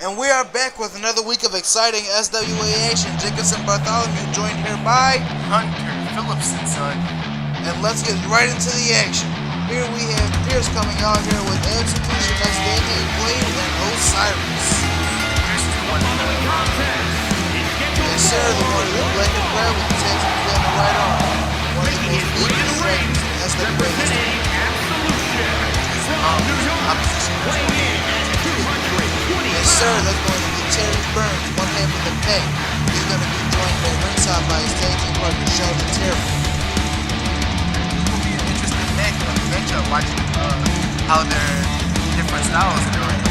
And we are back with another week of exciting SWA action. Jacobson Bartholomew joined here by Hunter Phillipson, son. And let's get right into the action. Here we have Pierce coming out here with Absolution as Daniel Blade and Osiris. Pierce is the one in the Yes, sir, the one in the black and brown with the text on the right arm. One of the most leading strikers in SWA history. Yes, sir, that's going to be Terry Burns, one half of the pack. He's going to be joined by ringside by his tag team partner, Sheldon Terry. It will be an interesting matchup watching how their different styles are doing.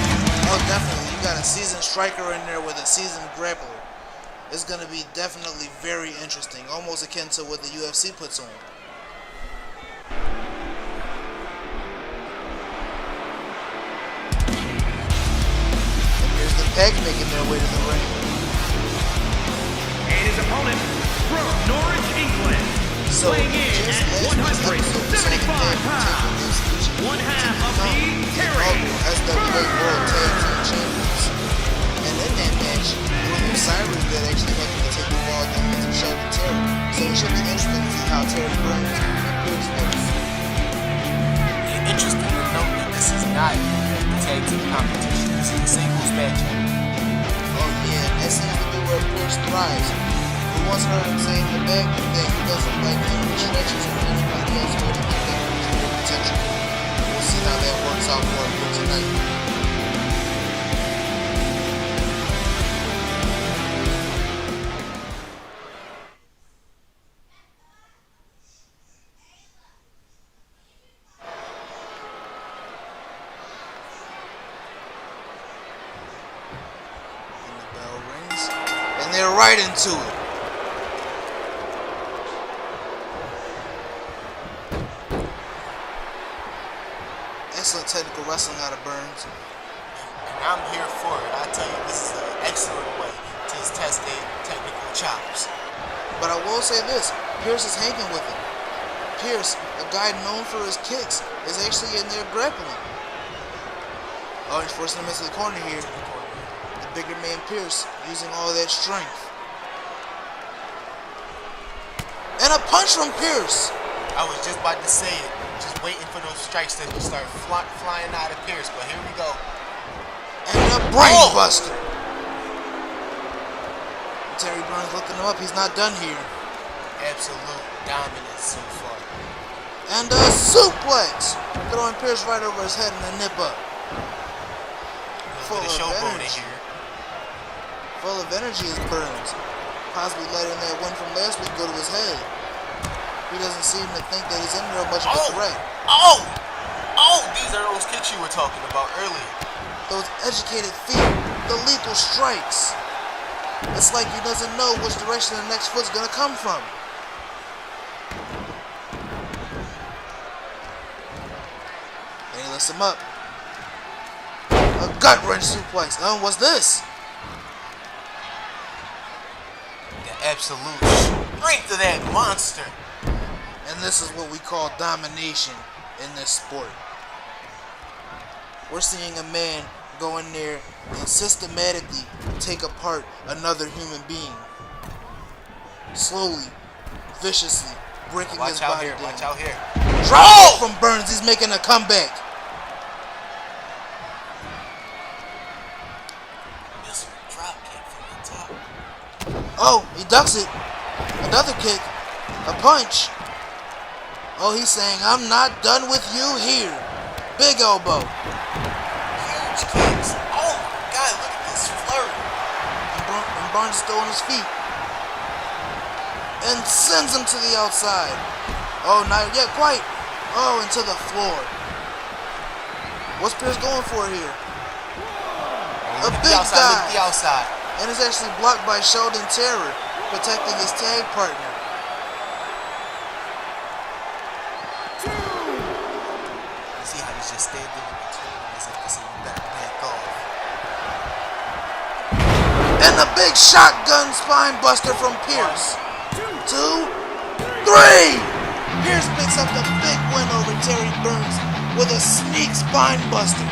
Oh, definitely. You got a seasoned striker in there with a seasoned grappler. It's going to be definitely very interesting, almost akin to what the UFC puts on. Pack making their way to the ring. And his opponent from Norwich, England, So, weighing in at 175 pounds, one half of the Terry SWA World Tag Team Champions. And in that match, it was Osiris that actually had to take the ball down to Sheldon Terry. So it should be interesting to see how Terry Burns and Pierce goes. Interesting to note that this is not the tag team competition. This is a singles match. Oh yeah, that seems to be where Pierce thrives. We once heard him say in the back that he doesn't like any restrictions or anybody else where to get that real potential. We'll see how that works out for him tonight. And they're right into it. Excellent technical wrestling out of Burns. And I'm here for it. I tell you, this is an excellent way to test their technical chops. But I will say this, Pierce is hanging with him. Pierce, a guy known for his kicks, is actually in there grappling. Oh, he's forcing him into the corner here. The bigger man Pierce using all that strength. And a punch from Pierce. I was just about to say it. Just waiting for those strikes to start flying out of Pierce. But here we go. And a brain buster. Terry Burns looking him up. He's not done here. Absolute dominance so far. And a suplex. Throwing Pierce right over his head and a nip up. Full of energy. Full of energy is Burns. Possibly letting that win from last week go to his head. He doesn't seem to think that he's in there much of a threat. These are those kicks you were talking about earlier. Those educated feet, the lethal strikes. It's like he doesn't know which direction the next foot's gonna come from. And he lifts him up. A gut wrench suplex. What's this? Absolute strength of that monster. And this is what we call domination in this sport. We're seeing a man go in there and systematically take apart another human being. Slowly, viciously, breaking his body down. Watch out here. Drop from Burns. He's making a comeback. Drop kick from the top. Oh, he ducks it. Another kick. A punch. Oh, he's saying, I'm not done with you here. Big elbow. Huge kicks. Oh my God, look at this flurry. And Burns is still on his feet. And sends him to the outside. Oh, not yet quite. Oh, into the floor. What's Pierce going for here? A big dive. Look at the outside. And it's actually blocked by Sheldon Terry, protecting his tag partner. You see how he's just standing in between as if to say you better back off. And a big shotgun spine buster from Pierce. 1, 2, 3! Pierce picks up the big win over Terry Burns with a sneak spine buster.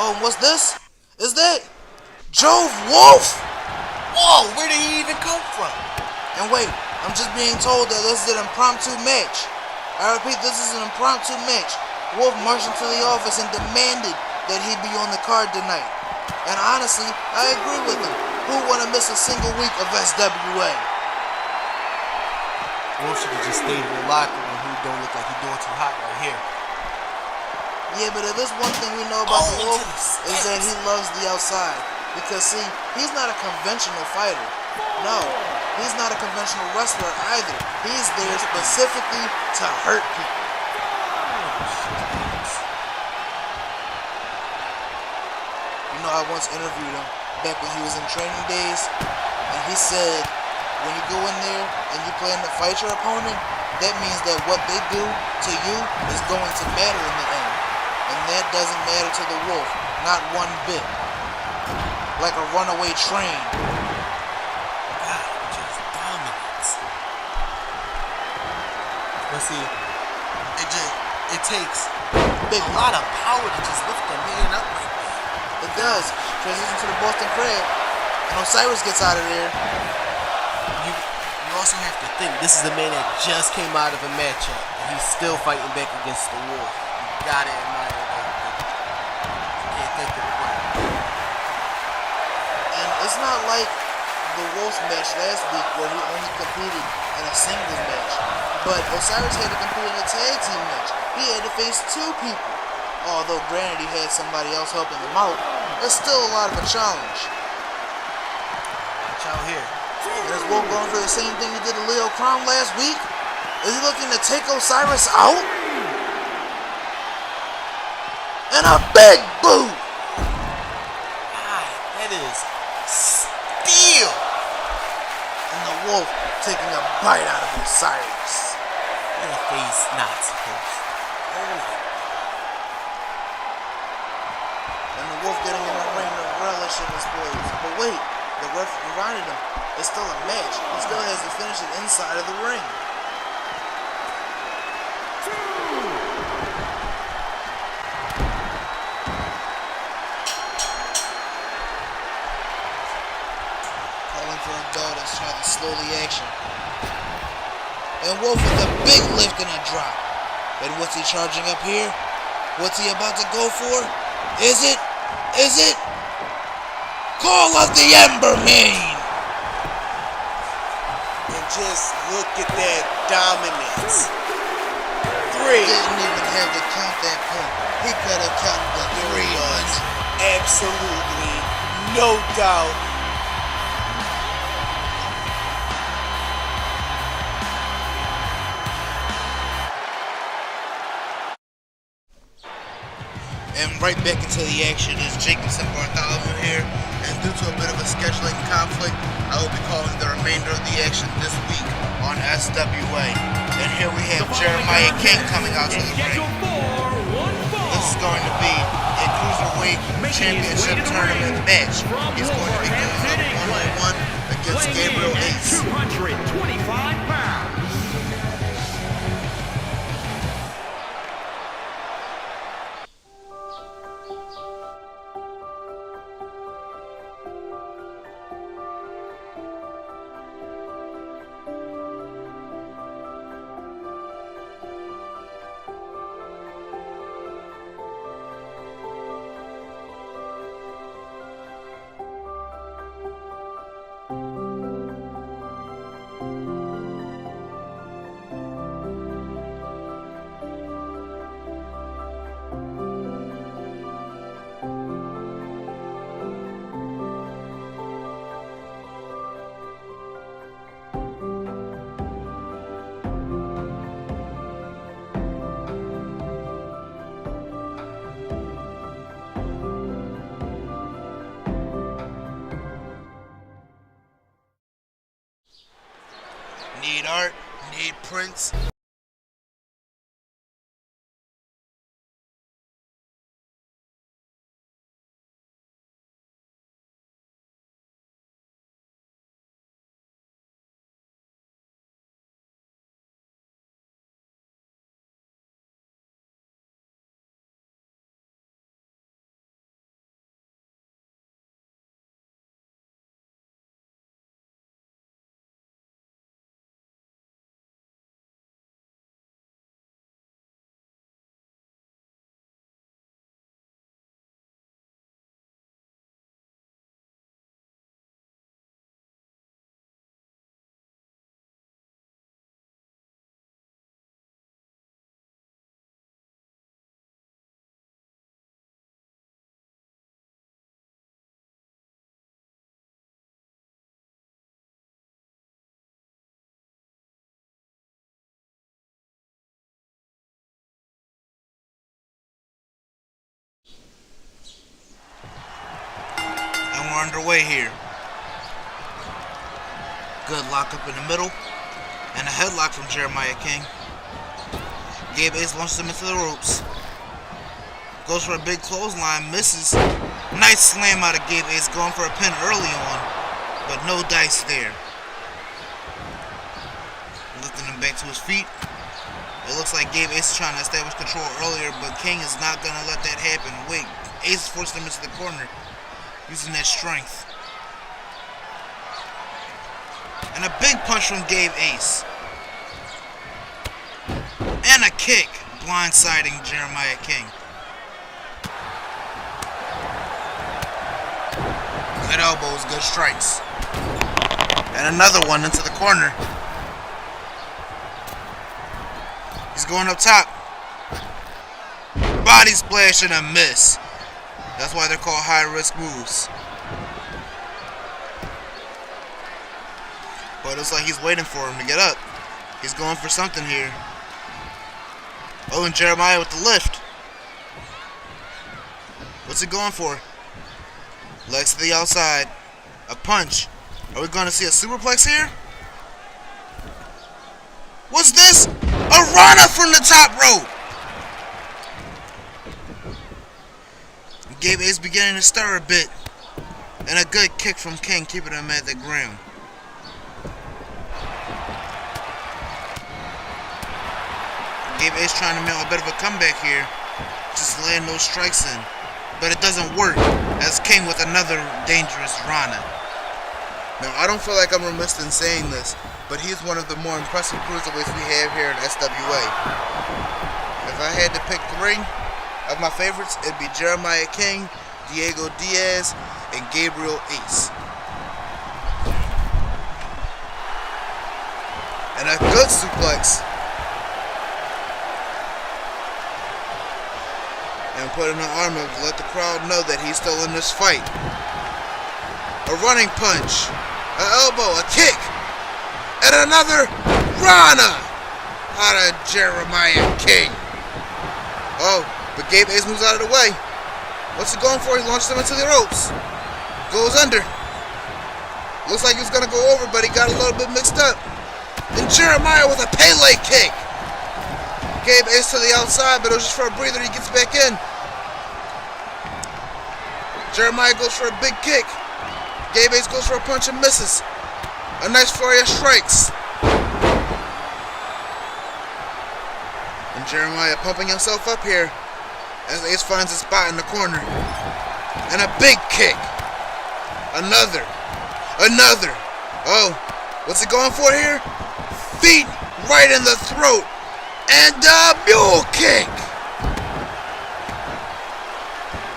Oh, what's this? Is that Jove Wolf? Whoa, where did he even come from? And wait, I'm just being told that this is an impromptu match. I repeat, this is an impromptu match. Wolf marched into the office and demanded that he be on the card tonight. And honestly, I agree with him. Who want to miss a single week of SWA? Wolf should have just stayed in the locker room. He don't look like he's doing too hot right here. Yeah, but if there's one thing we know about the Wolf is that he loves the outside. Because see, he's not a conventional fighter. No, he's not a conventional wrestler either. He's there specifically to hurt people. You know, I once interviewed him back when he was in training days, and he said, when you go in there and you plan to fight your opponent, that means that what they do to you is going to matter in the end. And that doesn't matter to the Wolf, not one bit. Like a runaway train. God, just dominates. But see, it takes a lot of power to just lift a man up like that. It does. Transition to the Boston Crab. And Osiris gets out of there. You also have to think, this is a man that just came out of a matchup, and he's still fighting back against the Wolf. You gotta admire that. You can't think of it right. And it's not like the Wolf's match last week where he only competed in a singles match. But Osiris had to compete in a tag team match. He had to face two people. Although granted he had somebody else helping him out, it's still a lot of a challenge. Watch out here. And is Wolf going for the same thing he did to Leo Crown last week? Is he looking to take Osiris out? And a big boot! God, that is steel! And the Wolf taking a bite out of Osiris. In a face not supposed to. And the Wolf getting in the ring to relish in his plays. But wait, the ref reminded him, it's still a match. He still has to finish it inside of the ring. Calling for a bell that's trying to slow the action. And Wolf with a big lift and a drop. And what's he charging up here? What's he about to go for? Is it? Call of the Ember Main! And just look at that dominance. He didn't even have to count that pin. He could have counted the 3 yards. Absolutely. No doubt. And right back into the action is Jacobson Bartholomew here. And due to a bit of a scheduling conflict, I will be calling the remainder of the action this week on SWA. And here we have Jeremiah King coming out to the ring. This is going to be a Cruiserweight Championship Tournament match. He's going to be going up one-on-one against Gabriel Ace. 225 pounds. Need art, need prints. underway here. Good lockup in the middle. And a headlock from Jeremiah King. Gabe Ace launches him into the ropes. Goes for a big clothesline, misses. Nice slam out of Gabe Ace, going for a pin early on, but no dice there. Lifting him back to his feet. It looks like Gabe Ace is trying to establish control earlier, but King is not going to let that happen. Wait, Ace forced him into the corner, using that strength. And a big punch from Gabe Ace. And a kick, blindsiding Jeremiah King. Good elbows, good strikes. And another one into the corner. He's going up top. Body splash and a miss. That's why they're called high-risk moves. But it looks like he's waiting for him to get up. He's going for something here. Oh, and Jeremiah with the lift. What's he going for? Legs to the outside. A punch. Are we going to see a superplex here? What's this? A Rana from the top rope. Gabe Ace beginning to stir a bit. And a good kick from King, keeping him at the ground. Gabe Ace trying to make a bit of a comeback here. Just laying those strikes in. But it doesn't work, as King with another dangerous Rana. Now, I don't feel like I'm remiss in saying this, but he's one of the more impressive cruiserweights we have here in SWA. If I had to pick three of my favorites, it'd be Jeremiah King, Diego Diaz, and Gabriel Ace. And a good suplex. And putting an arm up to let the crowd know that he's still in this fight. A running punch, an elbow, a kick, and another Rana out of Jeremiah King. Oh, but Gabe Ace moves out of the way. What's he going for? He launches him into the ropes. Goes under. Looks like he was going to go over, but he got a little bit mixed up. And Jeremiah with a Pele kick. Gabe Ace to the outside, but it was just for a breather. He gets back in. Jeremiah goes for a big kick. Gabe Ace goes for a punch and misses. A nice flurry of strikes. And Jeremiah pumping himself up here as Ace finds a spot in the corner. And a big kick. Another. Oh, what's he going for here? Feet right in the throat. And a mule kick!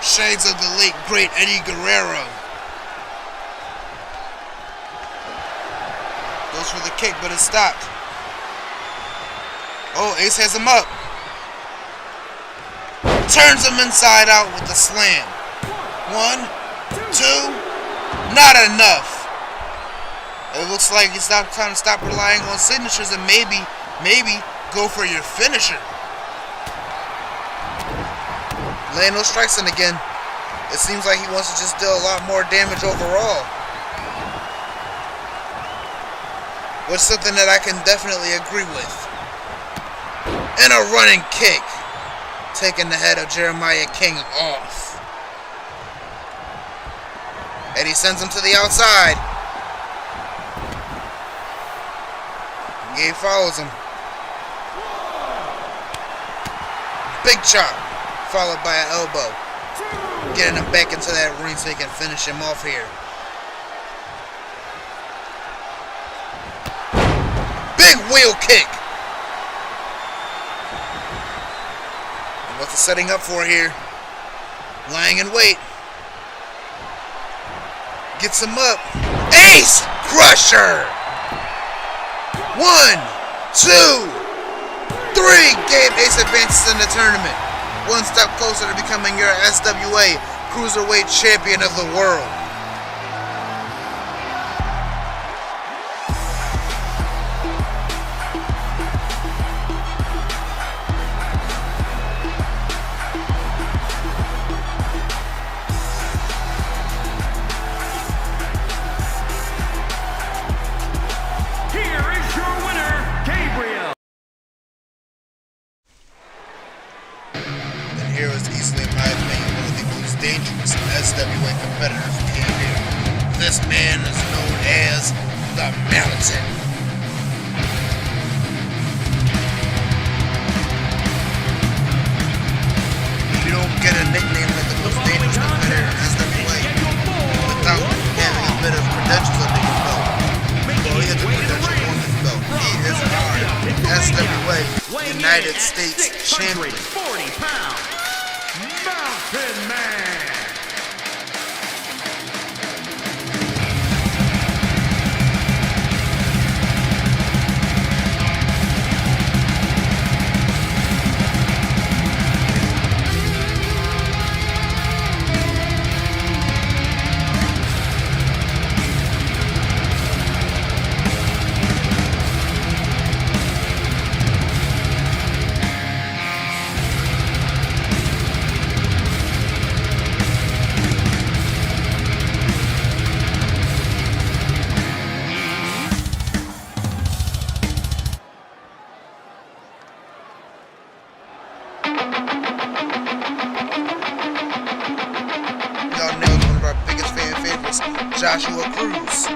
Shades of the late, great Eddie Guerrero. Goes for the kick, but it's stopped. Oh, Ace has him up. Turns him inside out with the slam. 1, 2, not enough. It looks like he's time to stop relying on signatures and maybe go for your finisher. Laying those strikes in again. It seems like he wants to just deal a lot more damage overall. Which is something that I can definitely agree with. And a running kick. Taking the head of Jeremiah King off. And he sends him to the outside. Gabe follows him. Big chop, followed by an elbow. Getting him back into that ring so he can finish him off here. Big wheel kick. And what's he setting up for here? Lying in wait. Gets him up. Ace Crusher. 1, 2, 3, Gabe Ace advances in the tournament. One step closer to becoming your SWA Cruiserweight Champion of the world. here is easily, in my opinion, one of the most dangerous SWA competitors in the area. This man is known as the Mountain. You don't get a nickname like the most dangerous competitor in SWA without having a bit of credentials under your belt. Well, he has a credential on his belt. He is our SWA United States Champion. 40 pounds, Mountain Man. Y'all know one of our biggest fan favorites, Joshua Cruz.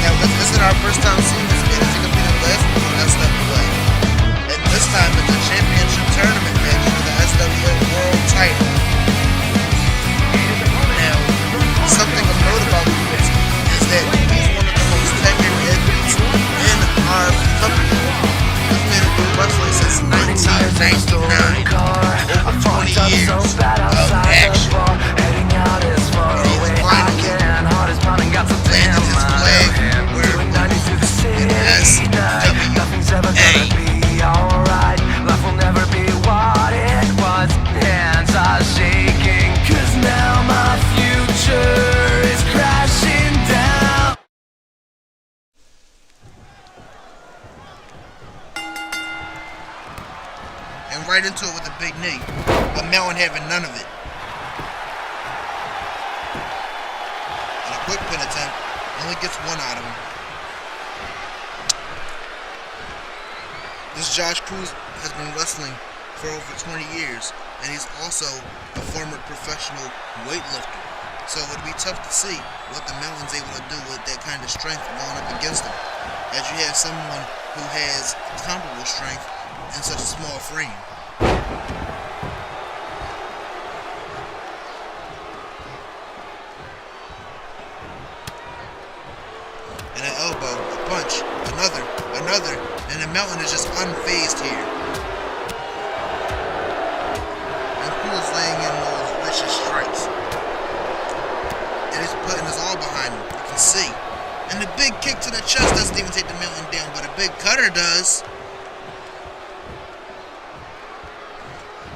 Now, this is our first time seeing this man. I think it'll be the last one on SWA. And this time it's a championship tournament match for the SWA World title. Now, something of note about Cruz is that he's one of the most tenured athletes in our company. This man has been wrestling since 1999. Over 20 years of action. And he's finally landed his flag where it belongs in SWA. Life will never be what it was. Hands are shaking, 'cause now my future is crashing down. And right into it with a big knee. But Mountain having none of it. And a quick pin attempt. Only gets one out of him. This Josh Cruz has been wrestling for over 20 years. And he's also a former professional weightlifter. So it would be tough to see what the Mountain's able to do with that kind of strength going up against him. As you have someone who has comparable strength in such a small frame. And an elbow, a punch, another, and the Mountain is just unfazed here. And Cruz laying in those vicious strikes. And he's putting his all behind him, you can see. And the big kick to the chest doesn't even take the Mountain down, but a big cutter does.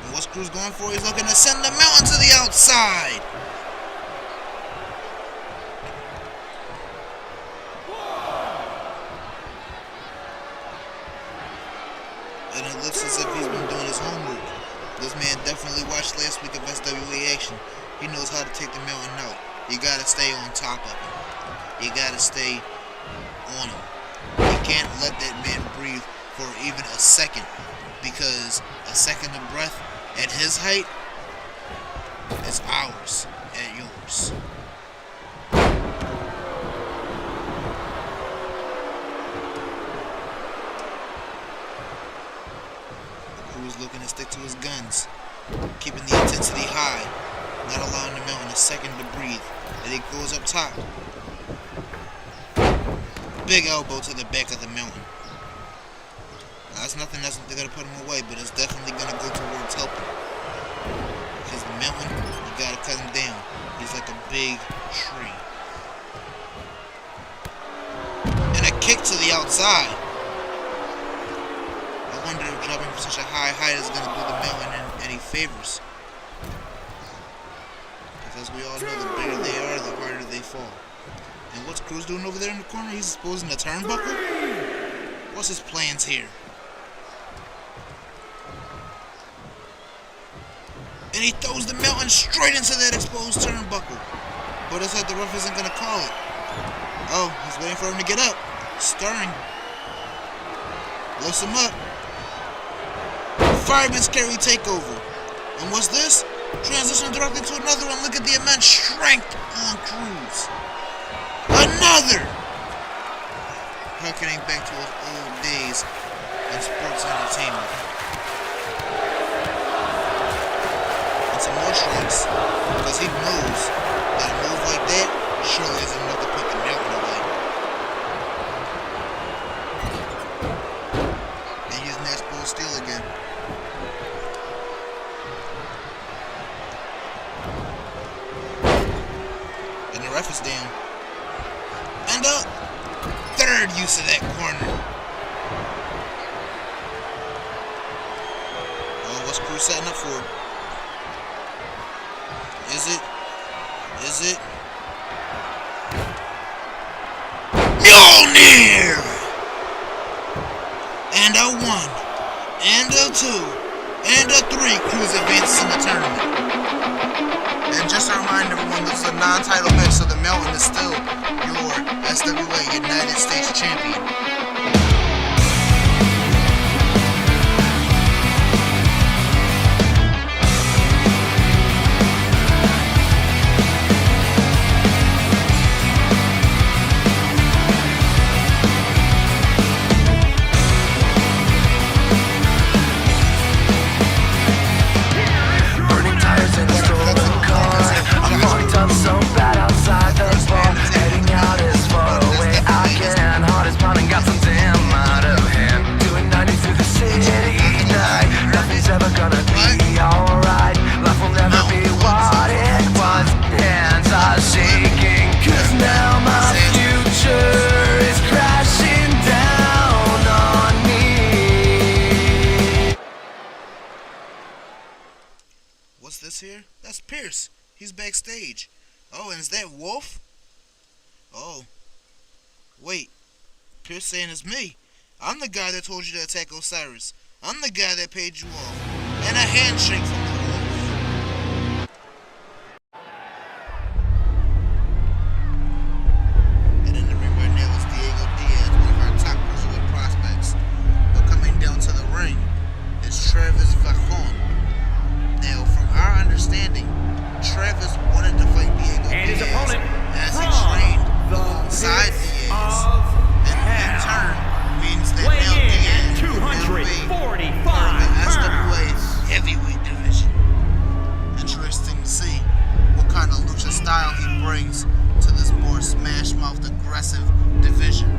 And what's Cruz going for? He's looking to send the Mountain to the outside. And it looks as if he's been doing his homework. This man definitely watched last week of SWA action. He knows how to take the Mountain out. You gotta stay on top of him. You gotta stay on him. You can't let that man breathe for even a second, because a second of breath at his height is ours at yours. Cruz looking to stick to his guns, keeping the intensity high, not allowing the Mountain a second to breathe. And he goes up top. Big elbow to the back of the Mountain. Now, that's nothing that's going to put him away, but it's definitely going to go towards helping. Because the Mountain, you got to cut him down. He's like a big tree. And a kick to the outside. I wonder if dropping from such a high height is going to do the Mountain any favors. Because as we all know, the bigger they are, the harder they fall. And what's Cruz doing over there in the corner? He's exposing the turnbuckle? What's his plans here? And he throws the Mountain straight into that exposed turnbuckle. But it's like the ref isn't going to call it. Oh, he's waiting for him to get up. Stirring. Lifts him up. fireman scary takeover. And what's this? Transition directly to another one. Look at the immense strength on Cruz. Another! Harkening back to his old days in sports entertainment. And some more strikes, because he knows that a move like that surely isn't enough to put the mountain away. And he's match bull steel again. And the ref is down. And up! Third use of that corner. Oh, what's Cruz setting up for? Is it? Is it? Mjolnir! And a 1, and a 2, and a 3. Cruz advances in the tournament. And just a reminder, everyone, this is a non-title match, so the Mountain is still your SWA United States Champion. What's this here? That's Pierce. He's backstage. Oh, and is that Wolf? Oh. Wait. Pierce saying it's me. I'm the guy that told you to attack Osiris. I'm the guy that paid you off. And a handshake from the Wolf. And in the ring right now is Diego Diaz, one of our top cruiserweight prospects. But coming down to the ring is Travis Vachon. Now, from our understanding, Travis wanted to fight Diego Diaz as he trained alongside Diaz, and in turn means that now Diaz will now be part of the SWA heavyweight division. Interesting to see what kind of lucha style he brings to this more smash-mouthed, aggressive division.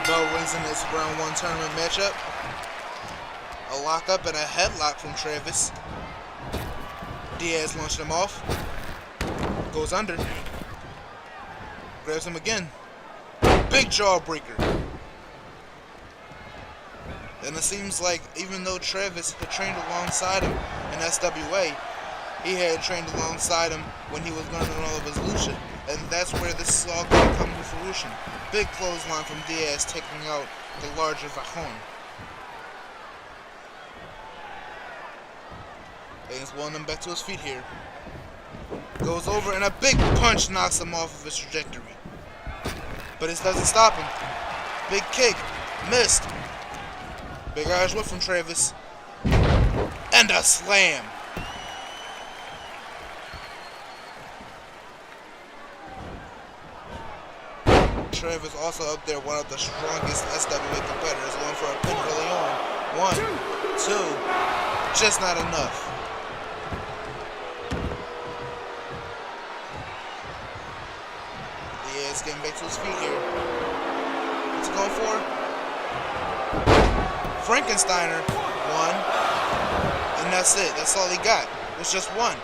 Bell rings in this round 1 tournament matchup. A lockup and a headlock from Travis. Diaz launched him off. Goes under. Grabs him again. Big jawbreaker. And it seems like even though Travis had trained alongside him in SWA, he had trained alongside him when he was learning all of his lucha. And that's where this is all going to come to fruition. Big clothesline from Diaz taking out the larger Vachon. And he's willing him back to his feet here. Goes over and a big punch knocks him off of his trajectory. But it doesn't stop him. Big kick. Missed. Big Irish whip from Travis. And a slam. Travis also up there, one of the strongest SWA competitors, going for a pin early on. 1, 2, just not enough. Diaz getting back to his feet here. What's he going for? Frankensteiner, 1, and that's it. That's all he got. It's just 1.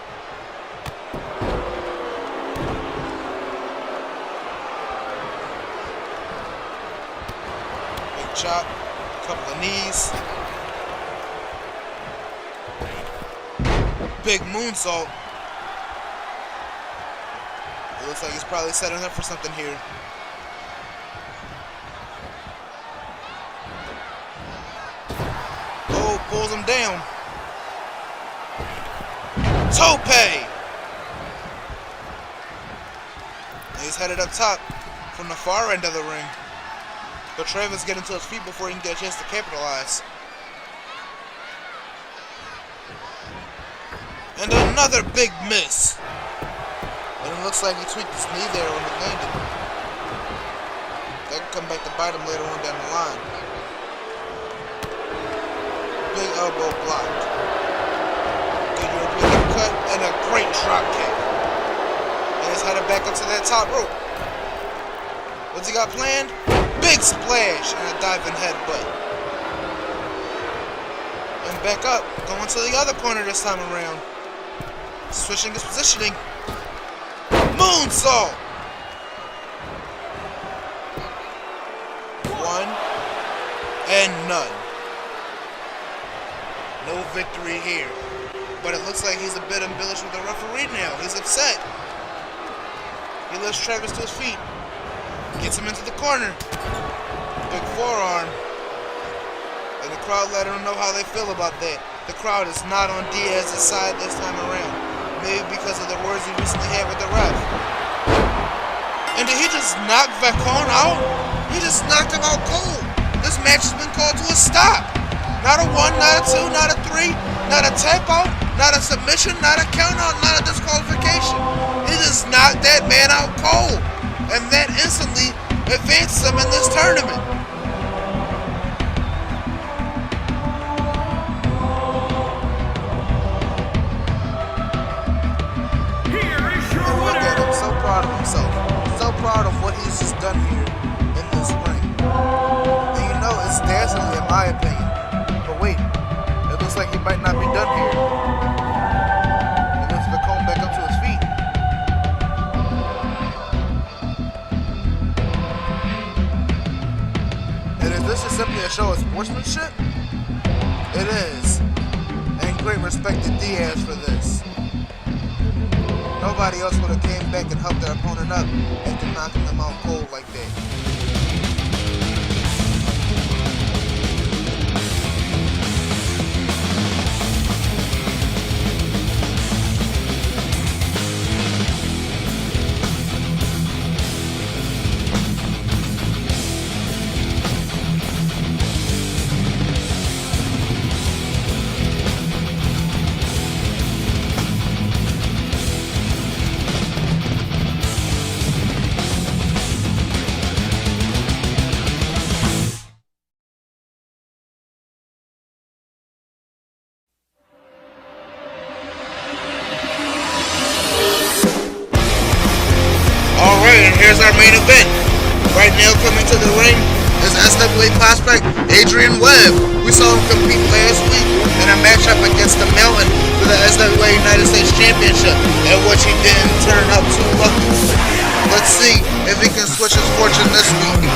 chop, couple of knees. Big moonsault. It looks like he's probably setting up for something here. Oh, pulls him down. Tope! He's headed up top from the far end of the ring. But Travis getting to his feet before he can get a chance to capitalize. And another big miss. And it looks like he tweaked his knee there when it landed. That can come back to bite him later on down the line. Big elbow blocked. Good European cut and a great drop kick. And he's headed back up to that top rope. What's he got planned? Big splash and a diving headbutt. And back up, going to the other corner this time around. Switching his positioning. Moonsault! One and none. No victory here. But it looks like he's a bit embellished with the referee now. He's upset. He lifts Travis to his feet. Gets him into the corner. Big forearm. And the crowd let him know how they feel about that. The crowd is not on Diaz's side this time around. Maybe because of the words he recently had with the ref. And did he just knock Vacon out? He just knocked him out cold. This match has been called to a stop. Not a 1, not a 2, not a 3, not a tap out, not a submission, not a count out, not a disqualification. He just knocked that man out cold. And that instantly advances him in this tournament. So proud of what he's just done here in this ring. And you know, it's dazzling in my opinion. But wait, it looks like he might not be done here. He lifts the cone back up to his feet. And if this is simply a show of sportsmanship, it is. And great respect to Diaz for this. Nobody else would have came back and helped their opponent up after knocking them out cold like that. And here's our main event. Right now coming to the ring is SWA prospect Adrian Webb. We saw him compete last week in a matchup against the Mountain for the SWA United States Championship, in which he didn't turn up too lucky. Let's see if he can switch his fortune this week.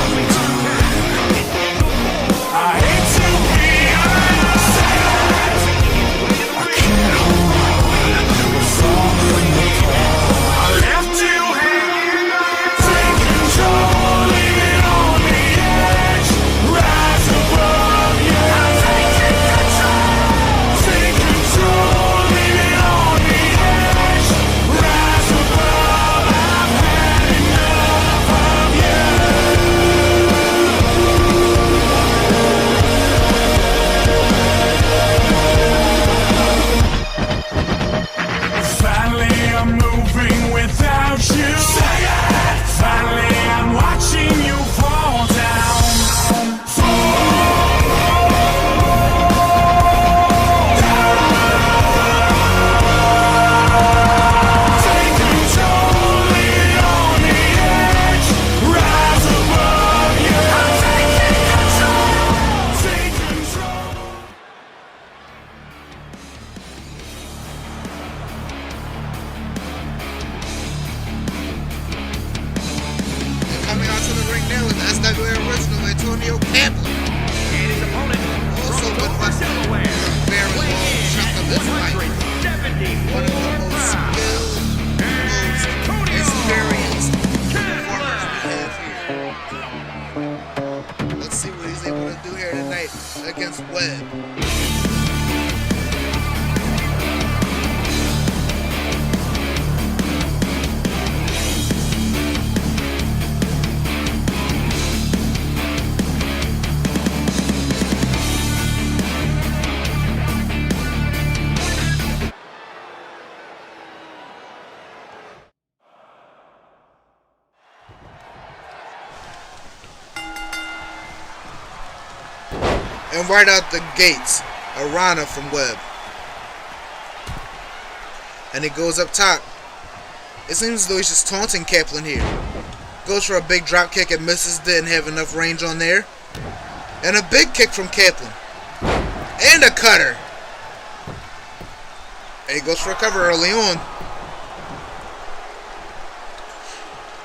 SWA original Antonio Campbell. against Webb. And right out the gates, a Rana from Webb. And he goes up top. It seems as though he's just taunting Kaplan here. Goes for a big drop kick and misses, didn't have enough range on there. And a big kick from Kaplan. And a cutter. And he goes for a cover early on.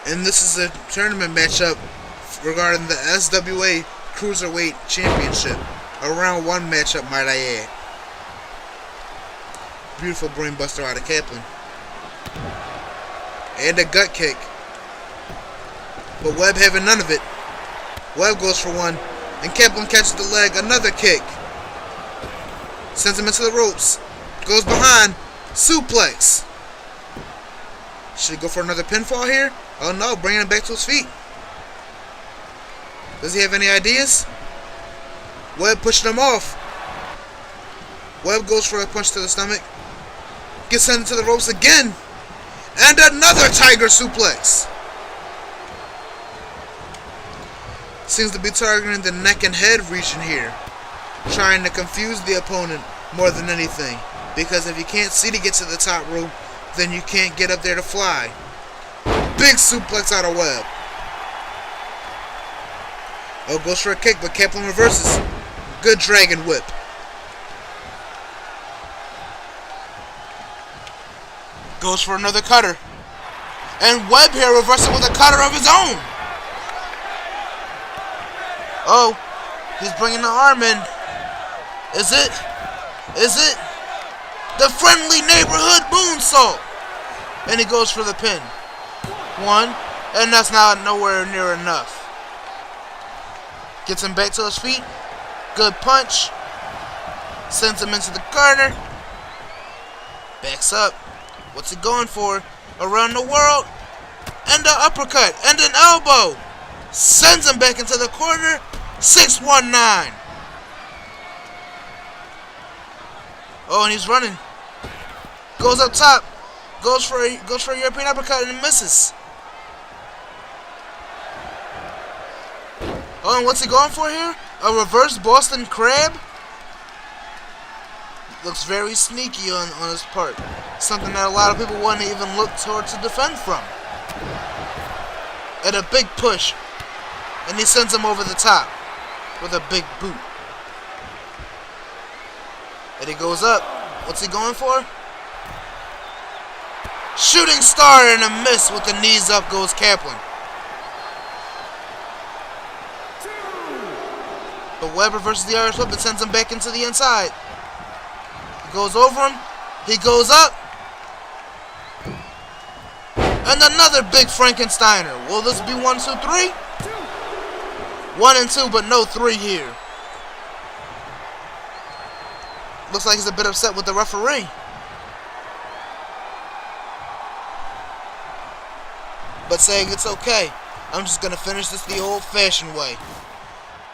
And this is a tournament matchup regarding the SWA Cruiserweight Championship. A round 1 matchup, might I add. Beautiful brainbuster out of Kaplan. And a gut kick. But Webb having none of it. Webb goes for one. And Kaplan catches the leg. Another kick. Sends him into the ropes. Goes behind. Suplex. Should he go for another pinfall here? Oh no, bringing him back to his feet. Does he have any ideas? Webb pushing him off. Webb goes for a punch to the stomach. Gets sent into the ropes again. And another tiger suplex. Seems to be targeting the neck and head region here. Trying to confuse the opponent more than anything. Because if you can't see to get to the top rope, then you can't get up there to fly. Big suplex out of Webb. Oh, goes for a kick, but Kaplan reverses. Good dragon whip. Goes for another cutter. And Webb here reversing with a cutter of his own. Oh, he's bringing the arm in. Is it? Is it? The friendly neighborhood moonsault. And he goes for the pin. One, and that's not nowhere near enough. Gets him back to his feet. Good punch. Sends him into the corner. Backs up. What's he going for? Around the world. And an uppercut. And an elbow. Sends him back into the corner. 619. Oh, and he's running. Goes up top. Goes for a European uppercut and misses. Oh, and what's he going for here? A reverse Boston Crab? Looks very sneaky on his part. Something that a lot of people wouldn't even look toward to defend from. And a big push. And he sends him over the top with a big boot. And he goes up. What's he going for? Shooting star and a miss with the knees up goes Kaplan. But Webb reverses the Irish whip and sends him back into the inside. He goes over him. He goes up. And another big Frankensteiner. Will this be 1, 2, 3? 1 and 2, but no 3 here. Looks like he's a bit upset with the referee. But saying it's okay. I'm just going to finish this the old-fashioned way.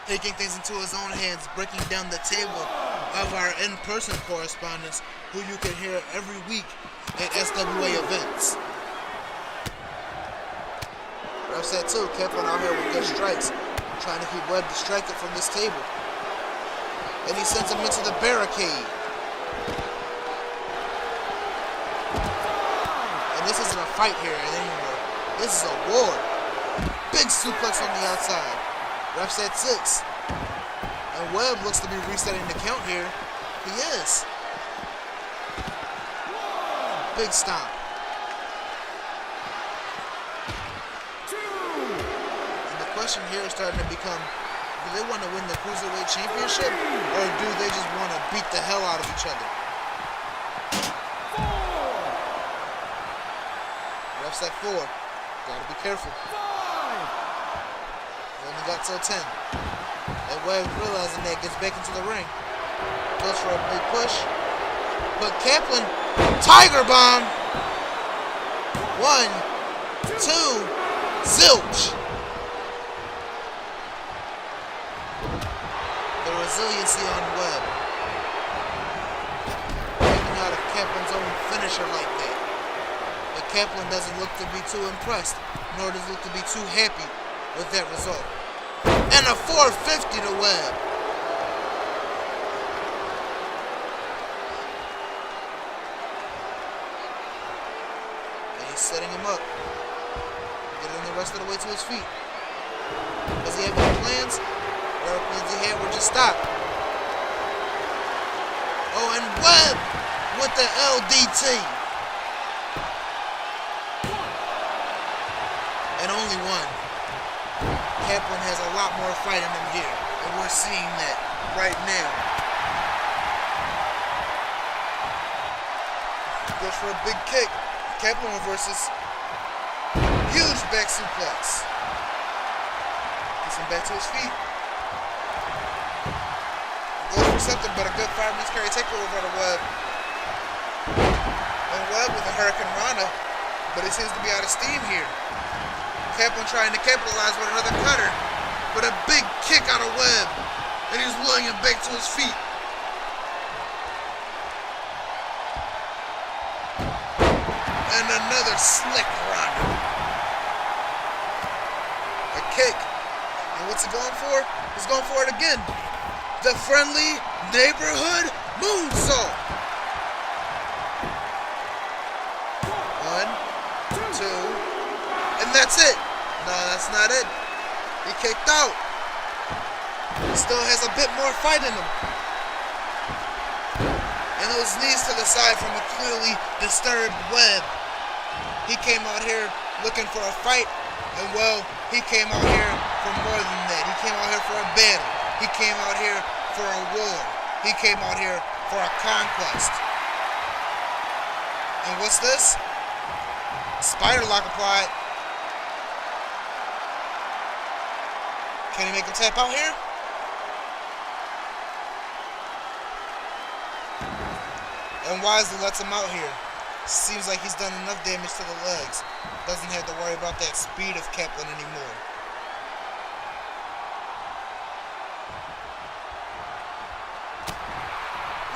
Taking things into his own hands, breaking down the table of our in-person correspondents who you can hear every week at SWA events. Ref said too, Kaplan out here with good strikes, trying to keep Webb distracted from this table. And he sends him into the barricade. And this isn't a fight here anymore. This is a war. Big suplex on the outside. Ref said 6. And Webb looks to be resetting the count here. He is. Big stomp. And the question here is starting to become, do they want to win the Cruiserweight Championship? Or do they just want to beat the hell out of each other? Ref said 4. Gotta be careful. Only got till 10. And Webb, realizing that, gets back into the ring. Goes for a big push. But Kaplan, Tiger Bomb. 1, 2, zilch. The resiliency on Webb. Taking out of Kaplan's own finisher like that. But Kaplan doesn't look to be too impressed, nor does he look to be too happy with that result. And a 450 to Webb. And he's setting him up. Getting the rest of the way to his feet. Does he have any plans? Whatever plans he had were just stopped. Oh, and Webb with the LDT. And only one. Kaplan has a lot more fight in him here, and we're seeing that right now. Goes for a big kick. Kaplan reverses. Huge back suplex. Gets him back to his feet. Goes for something but a good fireman's carry takeover by the Webb. And Webb with a Hurricane Rana, but he seems to be out of steam here. Kaplan trying to capitalize with another cutter, but a big kick out of Webb, and he's willing him back to his feet. And another slick run. A kick. And what's he going for? He's going for it again. The friendly neighborhood moonsault. 1, 2, and that's it. No, that's not it. He kicked out. He still has a bit more fight in him. And those knees to the side from a clearly disturbed Webb. He came out here looking for a fight, and well, he came out here for more than that. He came out here for a battle. He came out here for a war. He came out here for a conquest. And what's this? Spider lock applied. Can he make him tap out here? And wisely lets him out here. Seems like he's done enough damage to the legs. Doesn't have to worry about that speed of Kaplan anymore.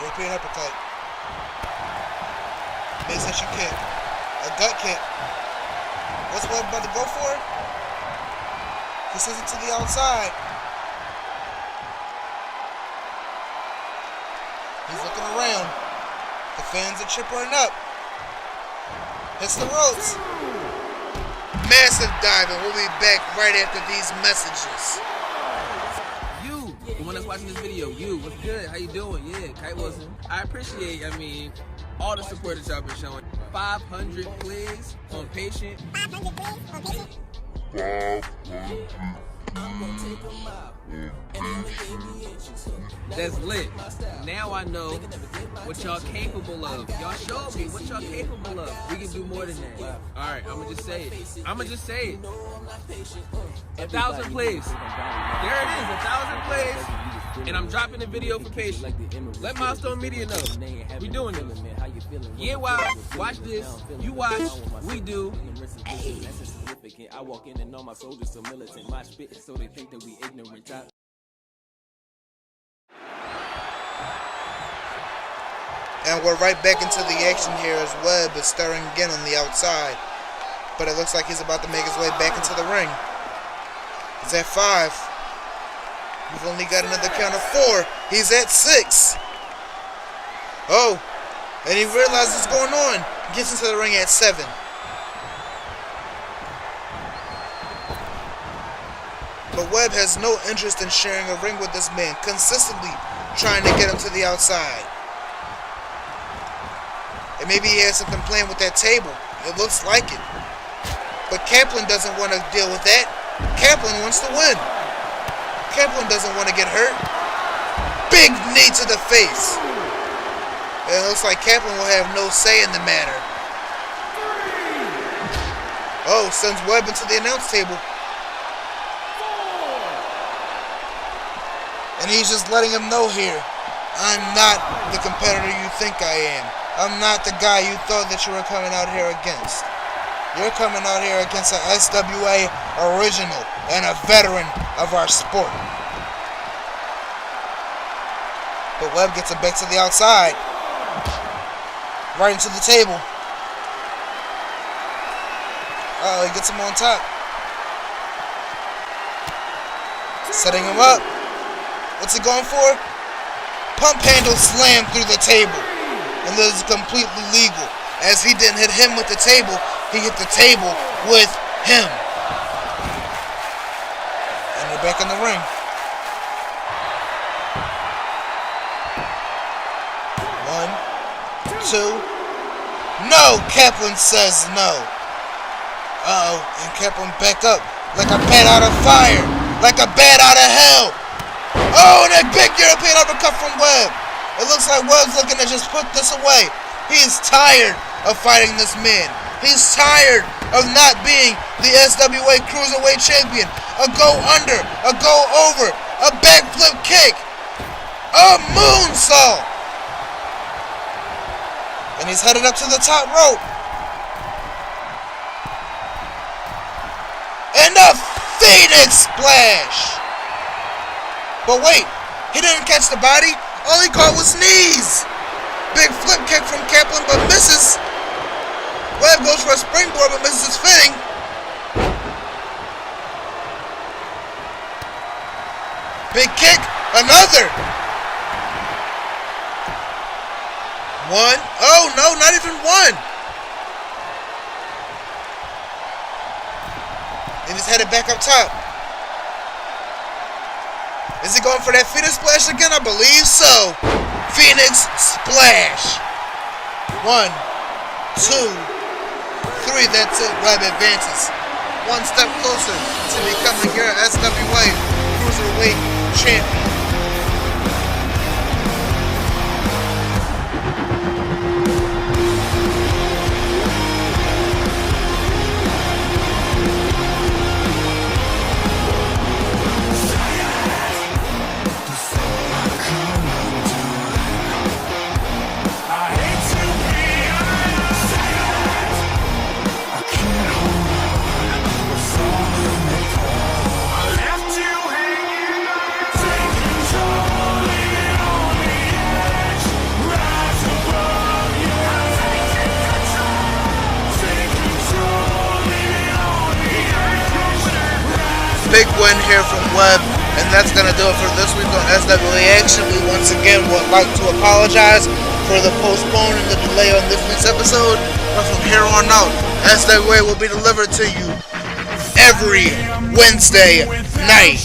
European uppercut. Midsection kick. A gut kick. What's Webb about to go for? He sends it to the outside. He's looking around. The fans are chippering up. Hits the ropes. Massive dive, and we'll be back right after these messages. You, the one that's watching this video, you, what's good? How you doing? Yeah, Kite Wilson. I appreciate, all the support that y'all been showing. 500 plays on Patient. 500 plays on Patient? That's lit. Now I know what y'all capable of. Y'all showed me what y'all capable of. We can do more than that. Alright, I'ma just say it. 1,000 plays. There it is, 1,000 plays. And I'm dropping a video for Patient. Let Milestone Media know. We doing this. Yeah, watch this. You watch. We do. Hey. I walk in and all my soldiers so militant. My spit so they think that we ignorant. And we're right back into the action here as Webb is stirring again on the outside. But it looks like he's about to make his way back into the ring. He's at 5. We've only got another count of 4. He's at 6. Oh, and he realizes what's going on. Gets into the ring at 7. But Webb has no interest in sharing a ring with this man, consistently trying to get him to the outside. And maybe he has something planned with that table. It looks like it. But Kaplan doesn't want to deal with that. Kaplan wants to win. Kaplan doesn't want to get hurt. Big knee to the face. And it looks like Kaplan will have no say in the matter. Oh, sends Webb into the announce table. And he's just letting him know here, I'm not the competitor you think I am. I'm not the guy you thought that you were coming out here against. You're coming out here against an SWA original and a veteran of our sport. But Webb gets him back to the outside. Right into the table. Oh, he gets him on top. Setting him up. What's he going for? Pump handle slam through the table. And this is completely legal. As he didn't hit him with the table, he hit the table with him. And they're back in the ring. One, two. No, Kaplan says no. Uh-oh, and Kaplan back up like a bat out of fire. Like a bat out of hell. Oh, and a big European uppercut from Webb. It looks like Webb's looking to just put this away. He's tired of fighting this man. He's tired of not being the SWA Cruiserweight Champion. A go under, a go over, a backflip kick, a moonsault. And he's headed up to the top rope. And a Phoenix Splash. But wait, he didn't catch the body. All he caught was knees. Big flip kick from Kaplan, but misses. Webb goes for a springboard, but misses his fitting. Big kick, another. One. Oh no, not even one. And he's headed back up top. Is he going for that Phoenix Splash again? I believe so. Phoenix Splash. 1, 2, 3. That's it. Webb advances. One step closer to becoming your SWA Cruiserweight Champion. Big win here from Webb, and that's going to do it for this week on SWA Action. We once again would like to apologize for the postpone and the delay on this week's episode, but from here on out, SWA will be delivered to you every Wednesday night.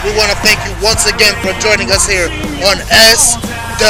We want to thank you once again for joining us here on SWA.